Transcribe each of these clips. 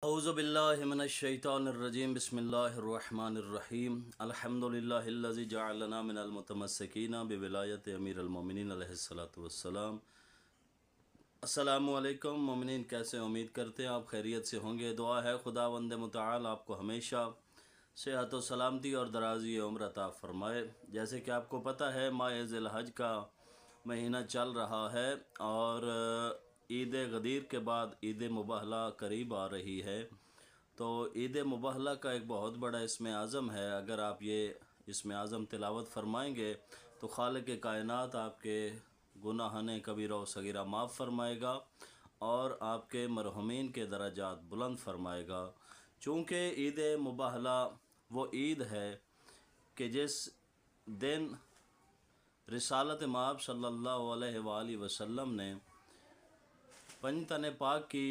اعوذ باللہ من الشیطان الرجیم بسم اللہ الرحمن الرحیم الحمدللہ الذی جعلنا من المتمسکین بولایت امیر المومنین علیہ الصلاۃ والسلام۔ السلام علیکم مومنین، کیسے؟ امید کرتے ہیں آپ خیریت سے ہوں گے۔ دعا ہے خداوند متعال آپ کو ہمیشہ صحت و سلامتی اور درازی عمر عطا فرمائے۔ جیسے کہ آپ کو پتہ ہے ماہ ذی الحج کا مہینہ چل رہا ہے اور عید غدیر کے بعد عید مبہلہ قریب آ رہی ہے، تو عید مبہلہ کا ایک بہت بڑا اسم اعظم ہے۔ اگر آپ یہ اسم اعظم تلاوت فرمائیں گے تو خالق کائنات آپ کے گناہان کبیرہ و صغیرہ معاف فرمائے گا اور آپ کے مرحومین کے درجات بلند فرمائے گا۔ چونکہ عید مبہلہ وہ عید ہے کہ جس دن رسالت مآب صلی اللہ علیہ وآلہ وسلم نے پنجتن پاک کی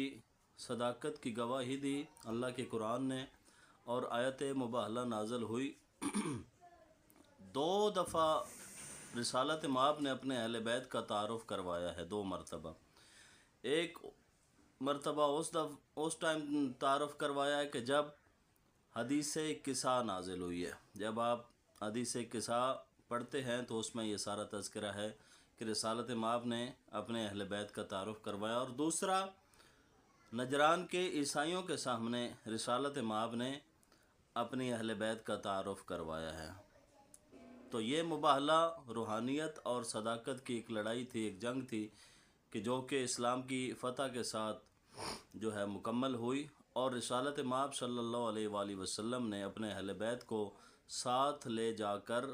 صداقت کی گواہی دی، اللہ کے قرآن نے، اور آیت مبہلہ نازل ہوئی۔ 2 دفعہ رسالت مآب نے اپنے اہل بیت کا تعارف کروایا ہے، 2 مرتبہ۔ ایک مرتبہ اس ٹائم تعارف کروایا ہے کہ جب حدیث کسا نازل ہوئی ہے۔ جب آپ حدیث کسا پڑھتے ہیں تو اس میں یہ سارا تذکرہ ہے کہ رسالت مآب نے اپنے اہل بیت کا تعارف کروایا۔ اور دوسرا، نجران کے عیسائیوں کے سامنے رسالت مآب نے اپنی اہل بیت کا تعارف کروایا ہے۔ تو یہ مباہلہ روحانیت اور صداقت کی ایک لڑائی تھی، ایک جنگ تھی کہ جو کہ اسلام کی فتح کے ساتھ جو ہے مکمل ہوئی، اور رسالت مآب صلی اللہ علیہ وآلہ وسلم نے اپنے اہل بیت کو ساتھ لے جا کر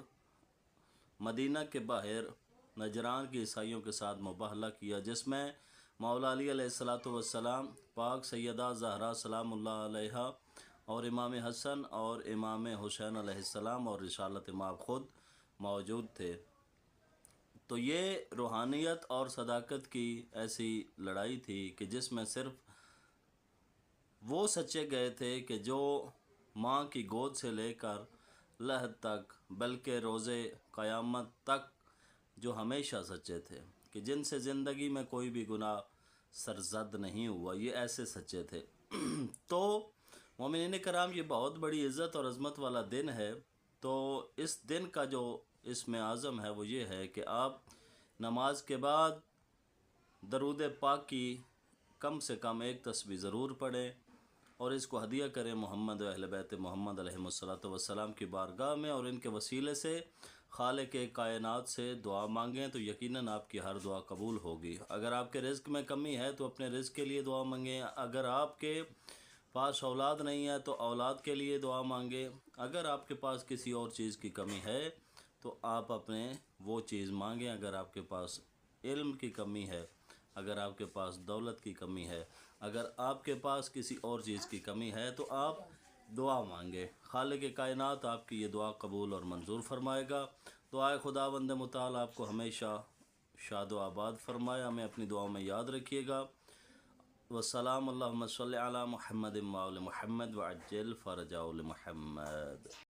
مدینہ کے باہر نجران کے عیسائیوں کے ساتھ مباہلہ کیا، جس میں مولا علی علیہ الصلاۃ والسلام، پاک سیدہ زہرا سلام اللہ علیہا، اور امام حسن اور امام حسین علیہ السلام اور رسالت مآب خود موجود تھے۔ تو یہ روحانیت اور صداقت کی ایسی لڑائی تھی کہ جس میں صرف وہ سچے گئے تھے کہ جو ماں کی گود سے لے کر لحد تک، بلکہ روز قیامت تک جو ہمیشہ سچے تھے، کہ جن سے زندگی میں کوئی بھی گناہ سرزد نہیں ہوا، یہ ایسے سچے تھے۔ تو مومنین کرام، یہ بہت بڑی عزت اور عظمت والا دن ہے۔ تو اس دن کا جو اسم اعظم ہے وہ یہ ہے کہ آپ نماز کے بعد درود پاک کی کم سے کم ایک تسبیح ضرور پڑھیں اور اس کو ہدیہ کریں محمد و اہل بیت محمد علیہ الصلاۃ والسلام کی بارگاہ میں، اور ان کے وسیلے سے خالق کائنات سے دعا مانگیں تو یقیناً آپ کی ہر دعا قبول ہوگی۔ اگر آپ کے رزق میں کمی ہے تو اپنے رزق کے لیے دعا مانگیں، اگر آپ کے پاس اولاد نہیں ہے تو اولاد کے لیے دعا مانگیں، اگر آپ کے پاس کسی اور چیز کی کمی ہے تو آپ اپنے وہ چیز مانگیں، اگر آپ کے پاس علم کی کمی ہے، اگر آپ کے پاس دولت کی کمی ہے، اگر آپ کے پاس کسی اور چیز کی کمی ہے تو آپ دعا مانگے، خالق کائنات آپ کی یہ دعا قبول اور منظور فرمائے گا۔ دعائے خداوند متعال آپ کو ہمیشہ شاد و آباد فرمائے، ہمیں اپنی دعاؤں میں یاد رکھیے گا۔ والسلام، اللہم صلی علی محمد وآل محمد وعجل فرجہ محمد۔